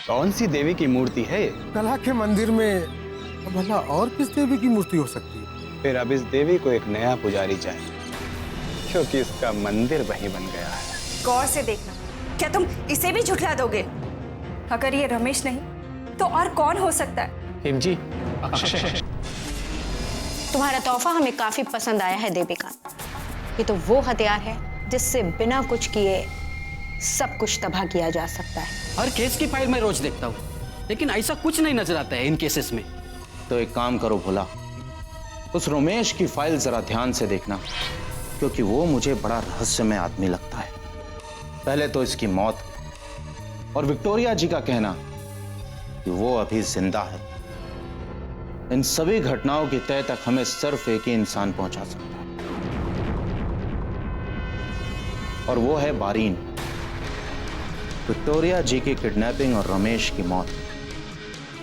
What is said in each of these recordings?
कौन सी देवी की मूर्ति है? कला के मंदिर में भला और किस देवी की मूर्ति हो सकती है? फिर अब इस देवी को एक नया पुजारी चाहिए, क्योंकि इसका मंदिर वही बन गया है। गौर से देखना, क्या तुम इसे भी झुठला दोगे? अगर ये रमेश नहीं तो और कौन हो सकता है? हेम जी, अक्षय। तुम्हारा तोहफा हमें काफी पसंद आया है देविका। ये तो वो हथियार है जिससे बिना कुछ किए सब कुछ तबाह किया जा सकता है। हर केस की फाइल मैं रोज देखता हूँ, लेकिन ऐसा कुछ नहीं नजर आता है इन केसेस में। तो एक काम करो भोला, उस रमेश की फाइल जरा ध्यान से देखना, क्योंकि वो मुझे बड़ा रहस्यमय आदमी लगता है। पहले तो इसकी मौत और विक्टोरिया जी का कहना कि वो अभी जिंदा है, इन सभी घटनाओं की तह तक हमें सिर्फ एक ही इंसान पहुंचा सकता है, और वो है बारीन। विक्टोरिया जी की किडनैपिंग और रमेश की मौत,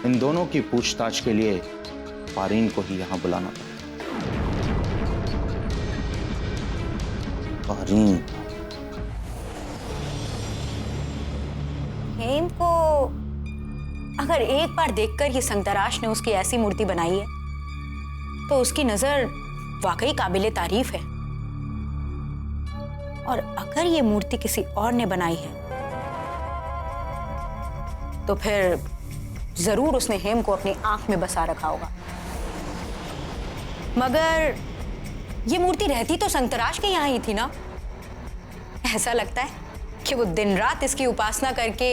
इन दोनों की पूछताछ के लिए बारीन को ही यहां बुलाना पड़ा। बारीन हेम को अगर एक बार देखकर ये संतराश ने उसकी ऐसी मूर्ति बनाई है तो उसकी नजर वाकई काबिले तारीफ है। और अगर ये मूर्ति किसी और ने बनाई है तो फिर जरूर उसने हेम को अपनी आंख में बसा रखा होगा। मगर ये मूर्ति रहती तो संतराश के यहाँ ही थी ना। ऐसा लगता है कि वो दिन रात इसकी उपासना करके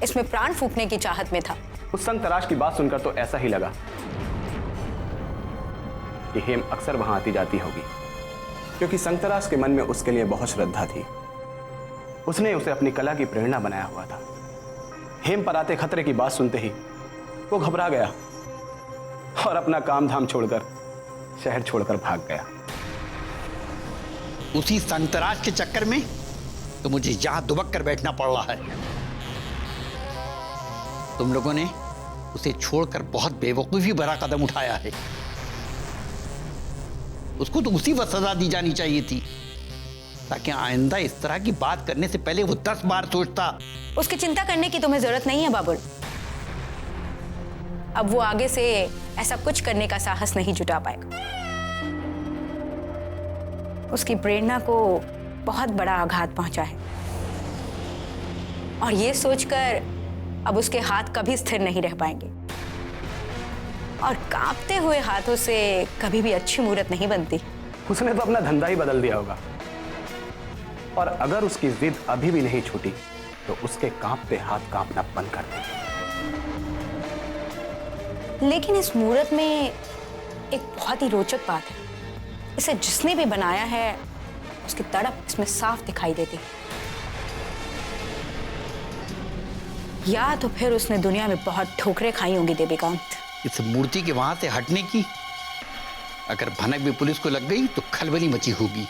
इसमें प्राण फूंकने की चाहत में था। उस संग तराश की बात सुनकर तो ऐसा ही लगा कि हेम अक्सर वहां आती जाती होगी, क्योंकि संगतराश के मन में उसके लिए बहुत श्रद्धा थी। उसने उसे अपनी कला की प्रेरणा बनाया हुआ था। हेम पर आते खतरे की बात सुनते ही वो घबरा गया और अपना काम धाम छोड़कर शहर छोड़कर भाग गया। उसी संतराज के चक्कर में तो मुझे यहां दुबक कर बैठना पड़ रहा है। तुम लोगों ने उसे छोड़कर बहुत बेवकूफी भरा कदम उठाया है। उसको तो उसी वक्त सजा दी जानी चाहिए थी, ताकि आइंदा इस तरह की बात करने से पहले वो 10 बार सोचता। उसकी चिंता करने की तुम्हें जरूरत नहीं है बाबुल। अब वो आगे से ऐसा कुछ करने का साहस नहीं जुटा पाएगा। उसकी प्रेरणा को बहुत बड़ा आघात पहुंचा है, और ये सोचकर अब उसके हाथ कभी स्थिर नहीं रह पाएंगे, और कांपते हुए हाथों से कभी भी अच्छी मूर्त नहीं बनती। उसने तो अपना धंधा ही बदल दिया होगा, और अगर उसकी जिद अभी भी नहीं छूटी तो उसके कांपते हाथ कांपना बंद कर देंगे। लेकिन इस मूर्त में एक बहुत ही रोचक बात है। इसे जिसने भी बनाया है उसकी तड़प इसमें साफ दिखाई देती है। या तो फिर उसने दुनिया में बहुत ठोकरें खाई होंगी देविकांत। इस मूर्ति के वहां से हटने की अगर भनक भी पुलिस को लग गई तो खलबली मची होगी।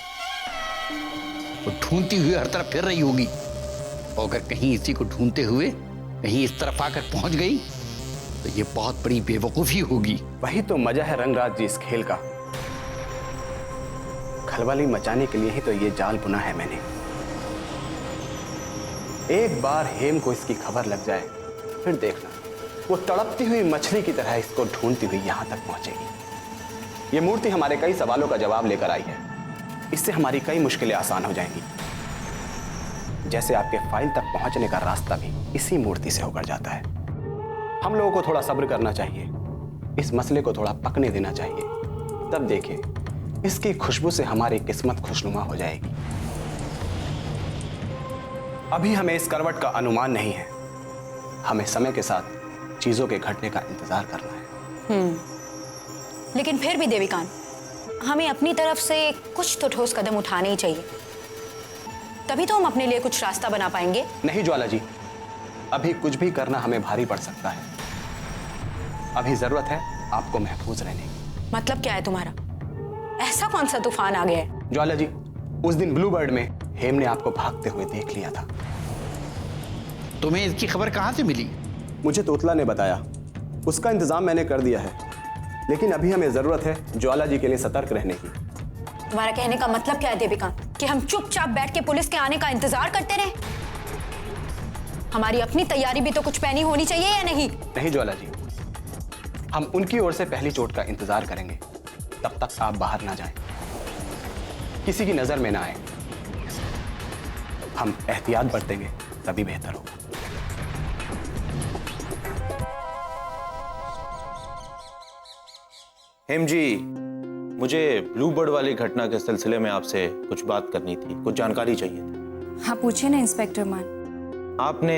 वो ढूंढती हुई हर तरफ फिर रही होगी, और अगर कहीं इसी को ढूंढते हुए कहीं इस तरफ आकर पहुंच गई तो ये बहुत बड़ी बेवकूफी होगी। वही तो मजा है रंगराज जी इस खेल का। खलबली मचाने के लिए ही तो ये जाल बुना है मैंने। एक बार हेम को इसकी खबर लग जाए, फिर देखना वो तड़पती हुई मछली की तरह इसको ढूंढती हुई यहां तक पहुंचेगी। ये मूर्ति हमारे कई सवालों का जवाब लेकर आई है। इससे हमारी कई मुश्किलें आसान हो जाएंगी। जैसे आपके फाइल तक पहुंचने का रास्ता भी इसी मूर्ति से होकर जाता है। हम लोगों को थोड़ा सब्र करना चाहिए, इस मसले को थोड़ा पकने देना चाहिए। तब देखिए, इसकी खुशबू से हमारी किस्मत खुशनुमा हो जाएगी। अभी हमें इस करवट का अनुमान नहीं है। हमें समय के साथ चीजों के घटने का इंतजार करना है। लेकिन फिर भी देविकांत, हमें अपनी तरफ से कुछ तो ठोस कदम उठाने ही चाहिए, तभी तो हम अपने लिए कुछ रास्ता बना पाएंगे। नहीं ज्वाला जी, अभी कुछ भी करना हमें भारी पड़ सकता है। अभी जरूरत है आपको महफूज रहने की। मतलब क्या है तुम्हारा? ऐसा कौन सा तूफान आ गया है? ज्वाला जी, उस दिन ब्लू बर्ड में हेम ने आपको भागते हुए देख लिया था। तुम्हें इसकी खबर कहां से मिली? मुझे तोतला ने बताया। उसका इंतजाम मैंने कर दिया है, लेकिन अभी हमें जरूरत है ज्वाला जी के लिए सतर्क रहने की। तुम्हारा कहने का मतलब क्या है देविकांत? कि हम चुपचाप बैठ के पुलिस के आने का इंतजार करते रहे? हमारी अपनी तैयारी भी तो कुछ पैनी होनी चाहिए या नहीं? नहीं ज्वाला जी, हम उनकी ओर से पहली चोट का इंतजार करेंगे। तब तक आप बाहर ना जाएं, किसी की नजर में ना आए। हम एहतियात बरतेंगे तभी बेहतर होगा। हेम जी, मुझे ब्लू बर्ड वाली घटना के सिलसिले में आपसे कुछ बात करनी थी, कुछ जानकारी चाहिए थी। हाँ पूछे ना इंस्पेक्टर मान। आपने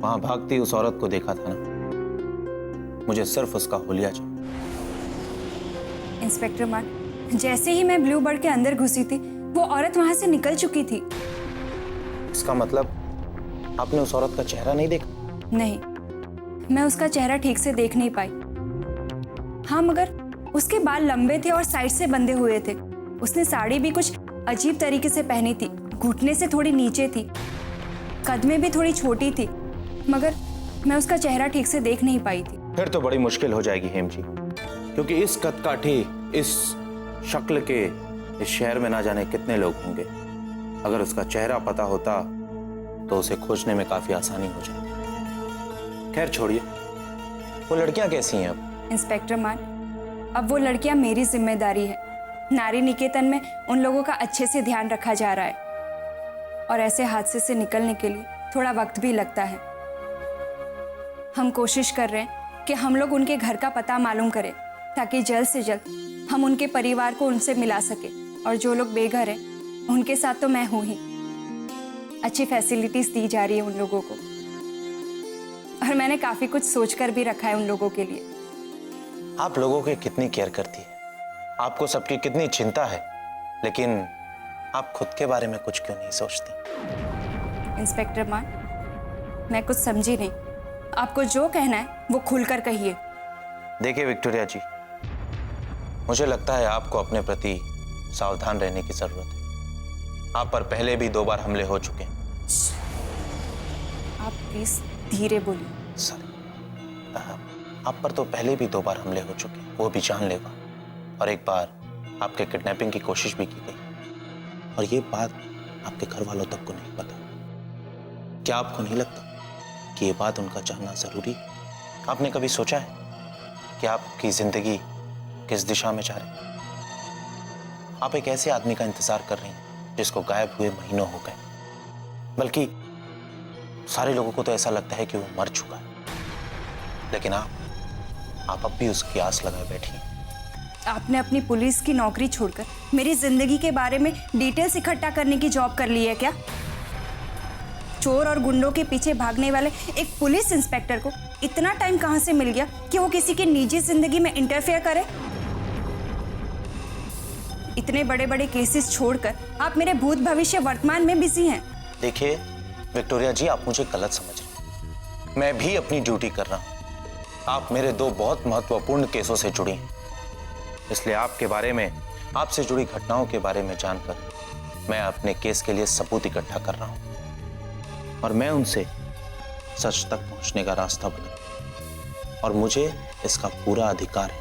वहां भागती उस औरत को देखा था ना? मुझे सिर्फ उसका हुलिया चाहिए। इंस्पेक्टर मान, जैसे ही मैं ब्लू बर्ड के अंदर घुसी थी वो औरत वहां से निकल चुकी थी। इसका मतलब आपने उस औरत का चेहरा नहीं देखा? नहीं, मैं उसका चेहरा ठीक से देख नहीं पाई। हाँ मगर उसके बाल लंबे थे और साइड से बंधे हुए थे। उसने साड़ी भी कुछ अजीब तरीके से पहनी थी, घुटने से थोड़ी नीचे थी, कदमें भी थोड़ी छोटी थी, मगर मैं उसका चेहरा ठीक से देख नहीं पाई थी। फिर तो बड़ी मुश्किल हो जाएगी हेम जी, क्योंकि इस कदकाठी, इस शक्ल के इस शहर में ना जाने कितने लोग होंगे। अगर उसका चेहरा पता होता तो उसे खोजने में काफी आसानी हो जाती। खैर छोड़िए, वो लड़कियां कैसी हैं अब? इंस्पेक्टर मान, अब वो लड़कियां मेरी जिम्मेदारी है। नारी निकेतन में उन लोगों का अच्छे से ध्यान रखा जा रहा है और ऐसे हादसे से निकलने के लिए थोड़ा वक्त भी लगता है। हम कोशिश कर रहे हैं कि हम लोग उनके घर का पता मालूम करें ताकि जल्द से जल्द हम उनके परिवार को उनसे मिला सके। और जो लोग बेघर हैं उनके साथ तो मैं हूं ही। अच्छी फैसिलिटीज दी जा रही है उन लोगों को और मैंने काफी कुछ सोच कर भी रखा है उन लोगों के लिए। आप लोगों की कितनी केयर करती है, आपको सबकी कितनी चिंता है, लेकिन आप खुद के बारे में कुछ क्यों नहीं सोचती? इंस्पेक्टर मान, मैं कुछ समझी नहीं। आपको जो कहना है वो खुलकर कहिए। देखिए विक्टोरिया जी, मुझे लगता है आपको अपने प्रति सावधान रहने की जरूरत है। आप पर पहले भी 2 बार हमले हो चुके हैं। आप प्लीज धीरे बोलिए। सॉरी, आप पर तो पहले भी 2 बार हमले हो चुके हैं, वो भी जानलेवा, और एक बार आपके किडनैपिंग की कोशिश भी की गई। और ये बात आपके घर वालों तक को नहीं पता। क्या आपको नहीं लगता कि ये बात उनका जानना जरूरी है? आपने कभी सोचा है कि आपकी जिंदगी किस दिशा में जा रही है? आप एक ऐसे आदमी का इंतजार कर रही हैं जिसको गायब हुए महीनों हो गए, बल्कि सारे लोगों को तो ऐसा लगता है कि वो मर चुका है, लेकिन आप अब भी उसकी आस लगाए बैठी हैं। आपने अपनी पुलिस की नौकरी छोड़कर मेरी जिंदगी के बारे में डिटेल्स इकट्ठा करने की जॉब कर ली है क्या? चोर और गुंडों के पीछे भागने वाले एक पुलिस इंस्पेक्टर को इतना टाइम कहां से मिल गया कि वो किसी की निजी जिंदगी में इंटरफेयर करे? इतने बड़े बड़े केसेस छोड़कर आप मेरे भूत भविष्य वर्तमान में बिजी हैं। देखिए विक्टोरिया जी, आप मुझे गलत समझ रहे हैं। मैं भी अपनी ड्यूटी कर रहा हूं। आप मेरे 2 बहुत महत्वपूर्ण केसों से जुड़ी हैं, इसलिए आपके बारे में, आपसे जुड़ी घटनाओं के बारे में जानकर मैं अपने केस के लिए सबूत इकट्ठा कर रहा हूं और मैं उनसे सच तक पहुंचने का रास्ता बना, और मुझे इसका पूरा अधिकार है।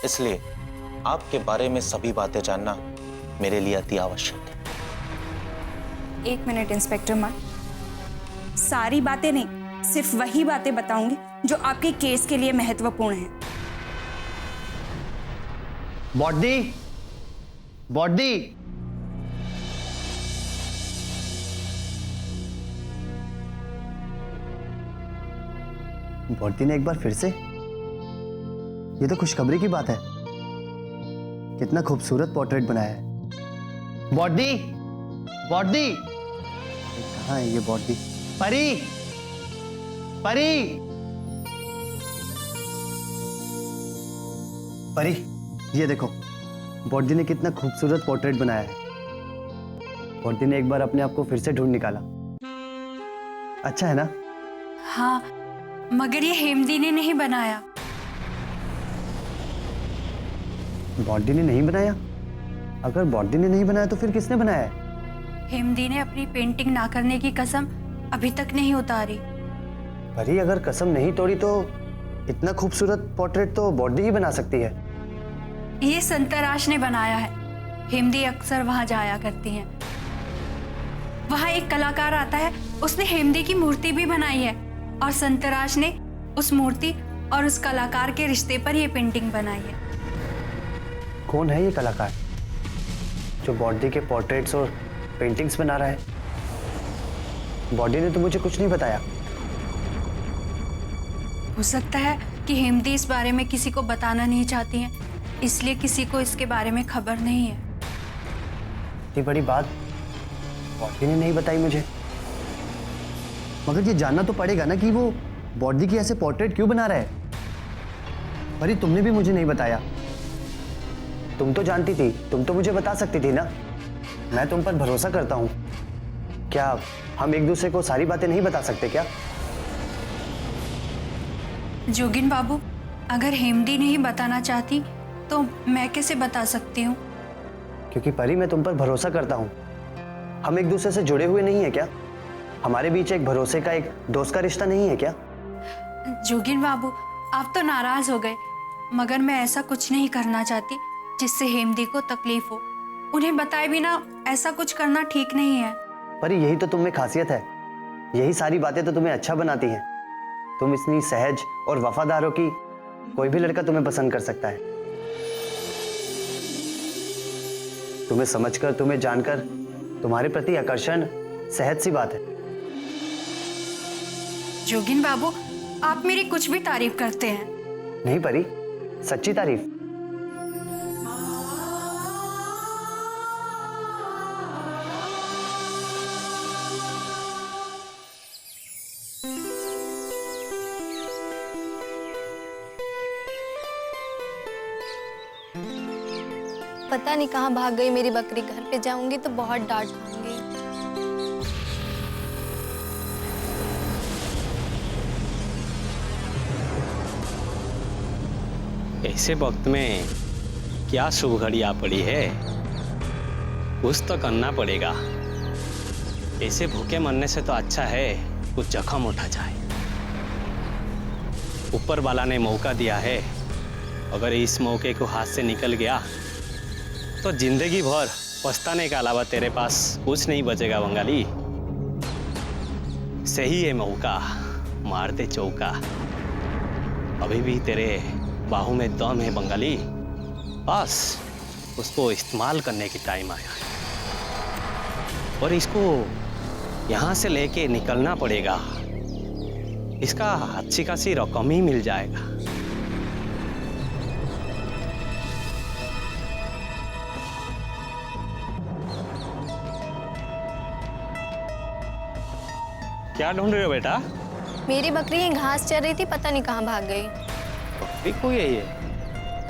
इसलिए आपके बारे में सभी बातें जानना मेरे लिए अति आवश्यक है। 1 मिनट इंस्पेक्टर मान, सारी बातें नहीं, सिर्फ वही बातें बताऊंगी जो आपके केस के लिए महत्वपूर्ण है। बॉडी बॉडी बॉडी ने एक बार फिर से, ये तो खुशखबरी की बात है। कितना खूबसूरत पोर्ट्रेट बनाया है। बॉडी बॉडी कहाँ है ये बॉडी? परी परी परी, ये देखो बॉडी ने कितना खूबसूरत पोर्ट्रेट बनाया है। बॉडी ने एक बार अपने आप को फिर से ढूंढ निकाला। अच्छा है ना? हाँ, मगर ये हेमदी ने नहीं बनाया। बॉडी ने नहीं बनाया? अगर बॉडी ने नहीं बनाया तो फिर किसने बनाया है? हेमदी ने अपनी पेंटिंग ना करने की कसम अभी तक नहीं उतारी। परी, अगर कसम नहीं तोड़ी तो इतना खूबसूरत पोर्ट्रेट तो बॉडी ही बना सकती है। ये संतराश ने बनाया है। हेमदी अक्सर वहां जाया करती हैं। वहाँ एक कलाकार आता है, उसने हेमदी की मूर्ति भी बनाई है और संतराज ने उस मूर्ति और उस कलाकार के रिश्ते पर ये पेंटिंग बनाई है। कौन है ये कलाकार जो बॉडी के पोर्ट्रेट्स और पेंटिंग्स बना रहा है? बॉडी ने तो मुझे कुछ नहीं बताया। हो सकता है कि हेमदी इस बारे में किसी को बताना नहीं चाहती हैं, इसलिए किसी को इसके बारे में खबर नहीं है। इतनी बड़ी बात बॉडी ने नहीं बताई मुझे। मगर ये जानना तो पड़ेगा ना कि वो बॉडी की ऐसे पोर्ट्रेट क्यों बना रहा है। परी, तुमने भी मुझे नहीं बताया। तुम तो जानती थी, तुम तो मुझे बता सकती थी ना। मैं तुम पर भरोसा करता हूं। क्या हम एक दूसरे को सारी बातें नहीं बता सकते क्या? जोगिन बाबू, अगर हेमदी नहीं बताना चाहती तो मैं कैसे बता सकती हूँ? क्योंकि परी, मैं तुम पर भरोसा करता हूं। हम एक दूसरे से जुड़े हुए नहीं है क्या? हमारे बीच एक भरोसे का, एक दोस्त का रिश्ता नहीं है क्या? जोगिन बाबू, आप तो नाराज हो गए, मगर मैं ऐसा कुछ नहीं करना चाहती जिससे हेमदी को तकलीफ हो। उन्हें बताए बिना ऐसा कुछ करना ठीक नहीं है। परी, यही तो तुम में खासियत है। यही सारी बातें तो तुम्हें अच्छा बनाती हैं। तुम इतनी सहज और वफादार हो कि कोई भी लड़का तुम्हें पसंद कर सकता है। तुम्हें समझकर, तुम्हें जानकर तुम्हारे प्रति आकर्षण सहज सी बात है। जोगिन बाबू, आप मेरी कुछ भी तारीफ करते हैं। नहीं परी, सच्ची तारीफ। पता नहीं कहाँ भाग गई मेरी बकरी। घर पे जाऊंगी तो बहुत डांट खाऊंगी। ऐसे वक्त में क्या शुभ घड़ी आ पड़ी है, कुछ तो करना पड़ेगा। ऐसे भूखे मरने से तो अच्छा है कुछ जख्म उठा जाए। ऊपर वाला ने मौका दिया है, अगर इस मौके को हाथ से निकल गया तो जिंदगी भर पछताने के अलावा तेरे पास कुछ नहीं बचेगा बंगाली। सही है मौका, मार दे चौका। अभी भी तेरे बाहों में दम है बंगाली, बस उसको इस्तेमाल करने की टाइम आया है। और इसको यहाँ से लेके निकलना पड़ेगा। इसका अच्छी खासी रकम ही मिल जाएगा। क्या ढूंढ रहे हो बेटा? मेरी बकरी ये घास चर रही थी, पता नहीं कहाँ भाग गई। बकरी को यही है,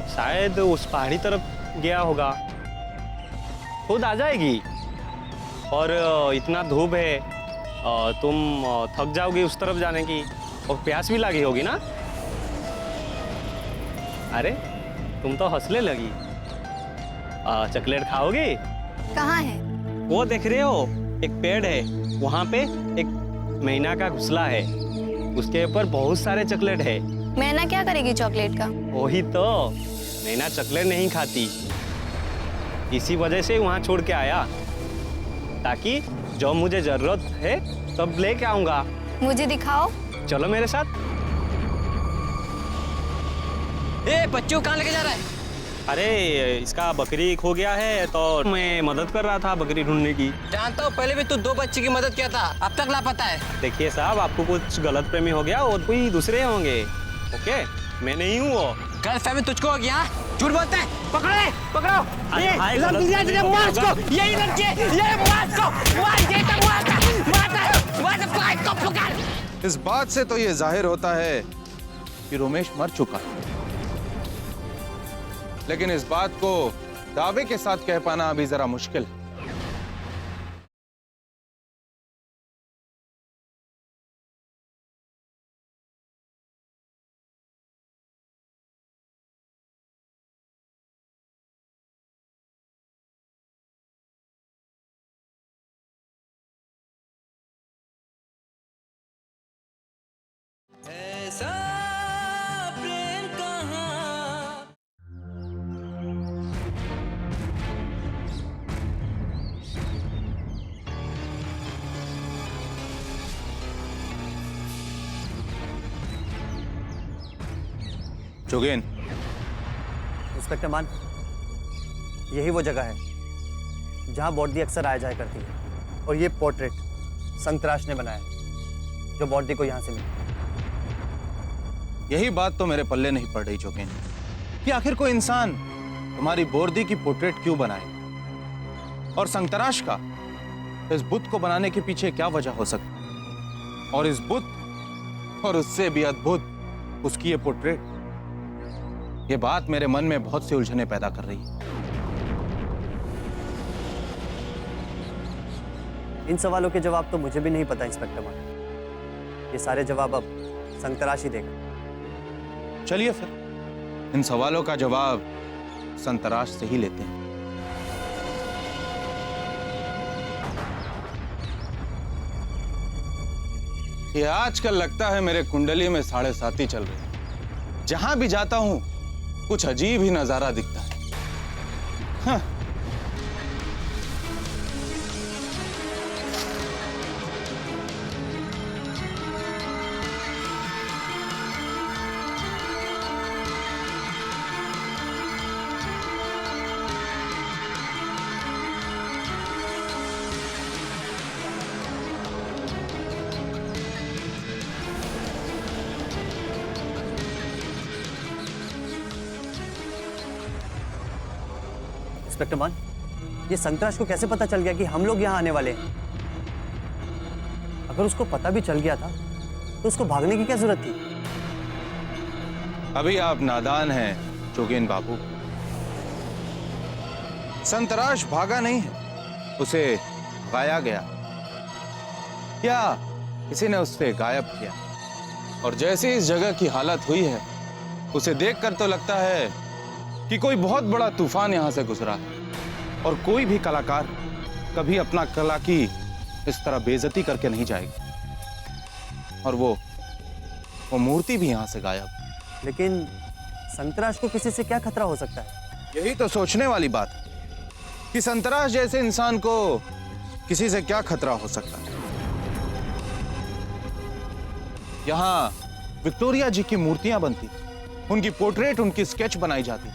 शायद उस पहाड़ी तरफ गया होगा। खुद आ जाएगी। और इतना धूप है, तुम थक जाओगी उस तरफ जाने की, और प्यास भी लगी होगी ना। अरे तुम तो हंसने लगी। चॉकलेट खाओगी? कहाँ है? वो देख रहे हो, एक पेड़ है, वहाँ पे एक मैना का घोंसला है, उसके ऊपर बहुत सारे चॉकलेट है। मैना क्या करेगी चॉकलेट का? वही तो, मैना चॉकलेट नहीं खाती, इसी वजह से वहाँ छोड़ के आया, ताकि जब मुझे जरूरत है तब लेके आऊंगा। मुझे दिखाओ। चलो मेरे साथ। ए बच्चों कहाँ लेके जा रहा है? अरे इसका बकरी खो गया है तो मैं मदद कर रहा था बकरी ढूंढने की। जानता हूँ, पहले भी तू 2 बच्चे की मदद किया था, अब तक लापता है। देखिए साहब, आपको कुछ गलत प्रेमी हो गया, और कोई दूसरे होंगे। ओके, मैं नहीं हूँ वो। गलत फहमी तुझको हो गया? झूठ बोलता है। पकड़ो पकड़ो, ये भाई, लड़की गलत है, मार इसको, यही लड़की है, ये मार इसको, मार, ये तो मार को पकड़। इस बात से तो ये जाहिर होता है कि रोमेश मर चुका है, लेकिन इस बात को दावे के साथ कह पाना अभी जरा मुश्किल है। जोगेन, इंस्पेक्टर मान, यही वो जगह है जहां बॉडी अक्सर आया जाया करती है, और ये पोर्ट्रेट संतराश ने बनाया है, जो बॉडी को यहां से मिली। यही बात तो मेरे पल्ले नहीं पड़ रही जोगेन, कि आखिर कोई इंसान तुम्हारी बोर्दी की पोर्ट्रेट क्यों बनाए, और संतराश का इस बुत को बनाने के पीछे क्या वजह हो सकती, और इस बुत और उससे भी अद्भुत उसकी ये पोर्ट्रेट। ये बात मेरे मन में बहुत सी उलझने पैदा कर रही है। इन सवालों के जवाब तो मुझे भी नहीं पता इंस्पेक्टर मान, ये सारे जवाब अब संतराश ही देगा। चलिए फिर इन सवालों का जवाब संतराश से ही लेते हैं। ये आजकल लगता है मेरे कुंडली में 7.5 चल रही है। जहां भी जाता हूं कुछ अजीब ही नजारा दिखता है। हाँ। इंस्पेक्टर मान, ये संतराश को कैसे पता चल गया कि हम लोग यहाँ आने वाले हैं? अगर उसको पता भी चल गया था तो उसको भागने की क्या जरूरत थी? अभी आप नादान हैं जोगेन बाबू। संतराश भागा नहीं है, उसे गाया गया या किसी ने उससे गायब किया। और जैसी इस जगह की हालत हुई है, उसे देखकर तो लगता है कि कोई बहुत बड़ा तूफान यहां से गुजरा है, और कोई भी कलाकार कभी अपना कला की इस तरह बेइज्जती करके नहीं जाएगा। और वो मूर्ति भी यहां से गायब। लेकिन संतराश को किसी से क्या खतरा हो सकता है? यही तो सोचने वाली बात है कि संतराश जैसे इंसान को किसी से क्या खतरा हो सकता है। यहां विक्टोरिया जी की मूर्तियां बनती, उनकी पोर्ट्रेट, उनकी स्केच बनाई जाती,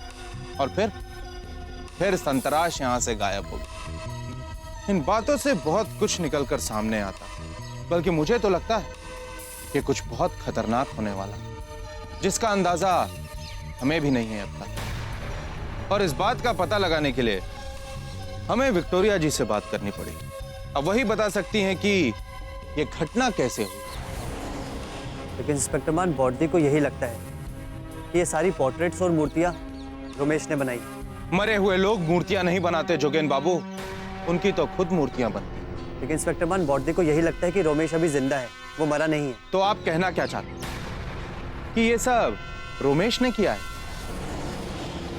और फिर संतराश यहां से गायब हो गई। इन बातों से बहुत कुछ निकलकर सामने आता, बल्कि मुझे तो लगता है कि कुछ बहुत खतरनाक होने वाला, जिसका अंदाजा हमें भी नहीं है अब तक। और इस बात का पता लगाने के लिए हमें विक्टोरिया जी से बात करनी पड़ेगी। अब वही बता सकती हैं कि यह घटना कैसे हुई। लेकिन इंस्पेक्टर मान, बॉडी को यही लगता है कि ये सारी पोर्ट्रेट्स और मूर्तियां रोमेश ने बनाई। मरे हुए लोग मूर्तियां नहीं बनाते जोगेन बाबू, उनकी तो खुद मूर्तियां बनती। लेकिन इंस्पेक्टर मान, बॉडी को यही लगता है कि रोमेश अभी जिंदा है, वो मरा नहीं है। तो आप कहना क्या चाहते हैं कि ये सब रोमेश ने किया है?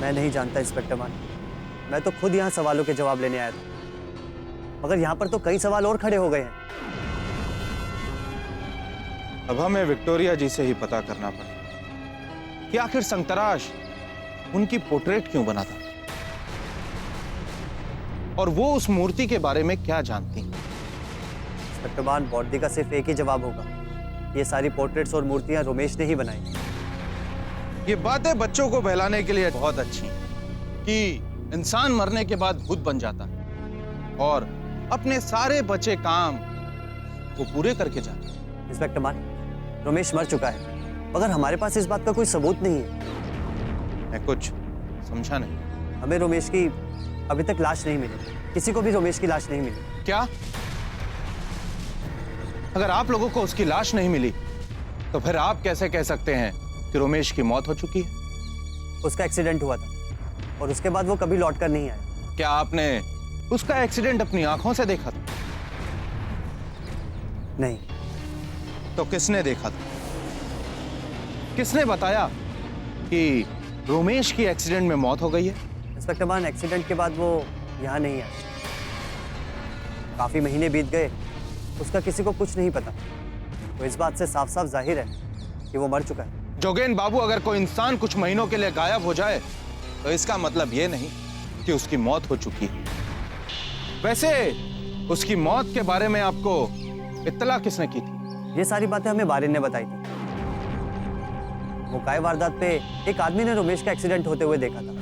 मैं नहीं जानता इंस्पेक्टर मान, मैं तो खुद यहाँ सवालों के जवाब लेने आया था, मगर यहाँ पर तो कई सवाल और खड़े हो गए हैं। अब हमें विक्टोरिया जी से ही पता करना पड़ेगा कि आखिर संतराश उनकी पोर्ट्रेट क्यों बना था, और वो उस मूर्ति के बारे में क्या जानती हैं। इंस्पेक्टर मान, बॉडी का सिर्फ एक ही जवाब होगा, ये सारी पोर्ट्रेट्स और मूर्तियां रोमेश ने ही बनाई। ये बातें बच्चों को बहलाने के लिए बहुत अच्छी हैं कि इंसान मरने के बाद भूत बन जाता है और अपने सारे बचे काम वो पूरे करके जाता है। इंस्पेक्टर मान, रोमेश मर चुका है, मगर हमारे पास इस बात का कोई सबूत नहीं है। मैं कुछ समझा नहीं। हमें रोमेश की अभी तक लाश नहीं मिली, किसी को भी रोमेश की लाश नहीं मिली। क्या? अगर आप लोगों को उसकी लाश नहीं मिली तो फिर आप कैसे कह सकते हैं कि रोमेश की मौत हो चुकी है? उसका एक्सीडेंट हुआ था और उसके बाद वो कभी लौट कर नहीं आया। क्या आपने उसका एक्सीडेंट अपनी आंखों से देखा था? नहीं। तो किसने देखा था? किसने बताया कि रोमेश की एक्सीडेंट में मौत हो गई है? इंस्पेक्टर मान, एक्सीडेंट के बाद वो यहाँ नहीं आया, काफी महीने बीत गए, उसका किसी को कुछ नहीं पता। तो इस बात से साफ साफ जाहिर है कि वो मर चुका है। जोगेन बाबू, अगर कोई इंसान कुछ महीनों के लिए गायब हो जाए तो इसका मतलब ये नहीं कि उसकी मौत हो चुकी है। वैसे उसकी मौत के बारे में आपको इत्तला किसने की थी? ये सारी बातें हमें बारिन ने बताई थी। वो काय वारदात पे एक आदमी ने रमेश का एक्सीडेंट होते हुए देखा था।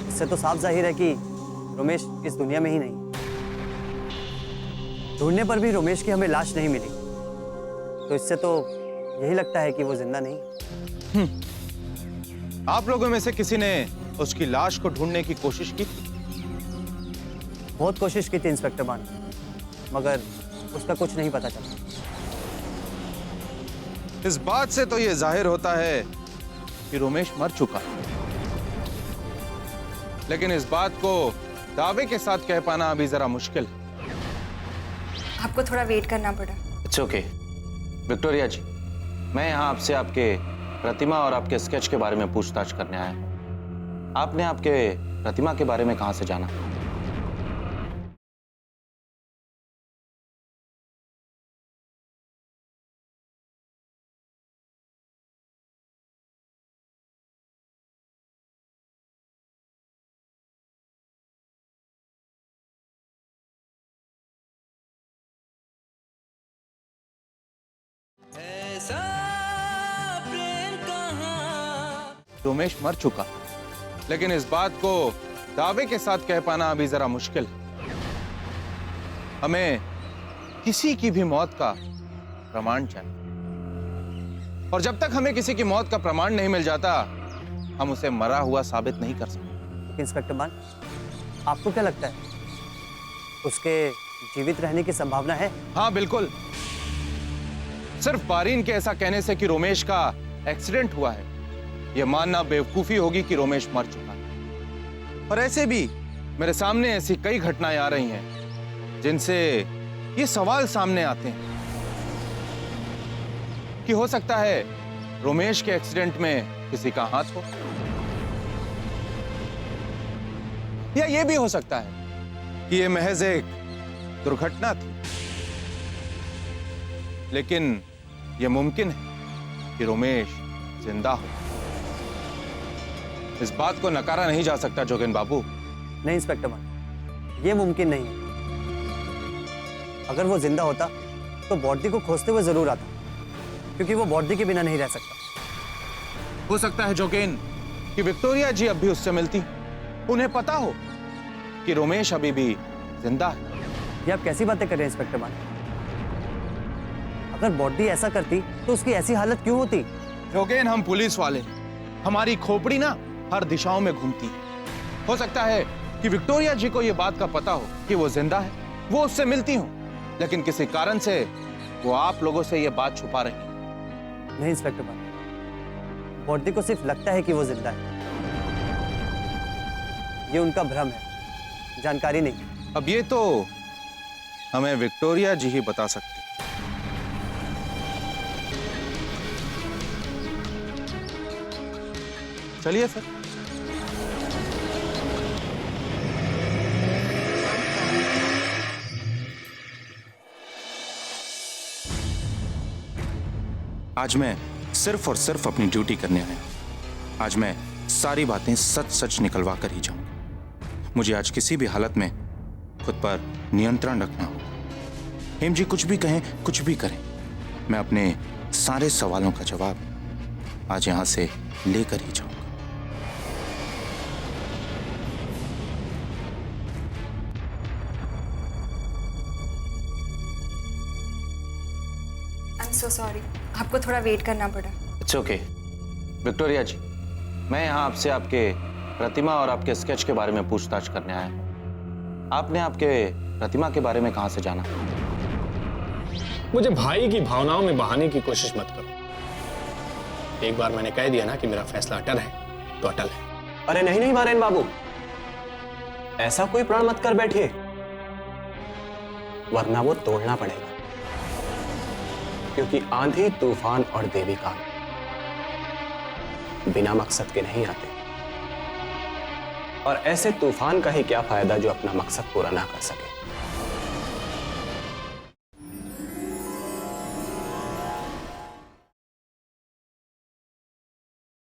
इससे तो साफ जाहिर है कि रमेश इस दुनिया में ही नहीं। ढूंढने पर भी रमेश की हमें लाश नहीं मिली, तो इससे तो यही लगता है कि वो जिंदा नहीं। आप लोगों में से किसी ने उसकी लाश को ढूंढने की कोशिश की? बहुत कोशिश की थी इंस्पेक्टर बान, मगर उसका कुछ नहीं पता चला। इस बात से तो यह जाहिर होता है कि रमेश मर चुका है, लेकिन इस बात को दावे के साथ कह पाना अभी जरा मुश्किल है। आपको थोड़ा वेट करना पड़ा। It's okay. विक्टोरिया जी, मैं यहाँ आपसे आपके प्रतिमा और आपके स्केच के बारे में पूछताछ करने आया हूँ। आपने आपके प्रतिमा के बारे में कहाँ से जाना? रमेश मर चुका, लेकिन इस बात को दावे के साथ कह पाना अभी जरा मुश्किल है। हमें किसी की भी मौत का प्रमाण चाहिए, और जब तक हमें किसी की मौत का प्रमाण नहीं मिल जाता, हम उसे मरा हुआ साबित नहीं कर सकते। इंस्पेक्टर मान, आपको क्या लगता है उसके जीवित रहने की संभावना है? हाँ बिल्कुल। सिर्फ बारीन के ऐसा कहने से कि रमेश का एक्सीडेंट हुआ है, यह मानना बेवकूफी होगी कि रमेश मर चुका है। और ऐसे भी मेरे सामने ऐसी कई घटनाएं आ रही हैं जिनसे ये सवाल सामने आते हैं कि हो सकता है रमेश के एक्सीडेंट में किसी का हाथ हो, या ये भी हो सकता है कि ये महज एक दुर्घटना थी। लेकिन यह मुमकिन है कि रमेश जिंदा हो। इस बात को नकारा नहीं जा सकता जोगिन बाबू। नहीं इंस्पेक्टर मान, ये मुमकिन नहीं है। अगर वो जिंदा होता तो बॉडी को खोजते हुए जरूर आता, क्योंकि वो बॉडी के बिना नहीं रह सकता। हो सकता है जोगिन कि विक्टोरिया जी अब भी उससे मिलती, उन्हें पता हो कि रमेश अभी भी जिंदा है। ये आप कैसी बातें कर रहे हैं इंस्पेक्टर मान? अगर बॉडी ऐसा करती तो उसकी ऐसी हालत क्यों होती? जोगिन, हम पुलिस वाले, हमारी खोपड़ी ना हर दिशाओं में घूमती है। हो सकता है कि विक्टोरिया जी को यह बात का पता हो कि वो जिंदा है, वो उससे मिलती हो, लेकिन किसी कारण से वो आप लोगों से यह बात छुपा रही है। नहीं इंस्पेक्टर मान, बॉडी को सिर्फ लगता है कि वो जिंदा है। ये उनका भ्रम है, जानकारी नहीं। अब ये तो हमें विक्टोरिया जी ही बता सकती। चलिए फिर। आज मैं सिर्फ और सिर्फ अपनी ड्यूटी करने आया। आज मैं सारी बातें सच सच निकलवा कर ही जाऊंगा। मुझे आज किसी भी हालत में खुद पर नियंत्रण रखना होगा। हेम जी कुछ भी कहें, कुछ भी करें, मैं अपने सारे सवालों का जवाब आज यहां से लेकर ही जाऊंगा। सो सॉरी, आपको थोड़ा वेट करना पड़ा। It's okay. विक्टोरिया जी, मैं यहाँ आपसे आपके प्रतिमा और आपके स्केच के बारे में पूछताछ करने आया हूँ। आपने आपके प्रतिमा के बारे में कहाँ से जाना? मुझे भाई की भावनाओं में बहाने की कोशिश मत करो। एक बार मैंने कह दिया ना कि मेरा फैसला अटल है तो अटल है। अरे नहीं नहीं बारेन बाबू, ऐसा कोई प्रण मत कर बैठिए, वरना वो तोड़ना पड़ेगा। क्योंकि आंधी, तूफान और देवी काल बिना मकसद के नहीं आते, और ऐसे तूफान का ही क्या फायदा जो अपना मकसद पूरा ना कर सके।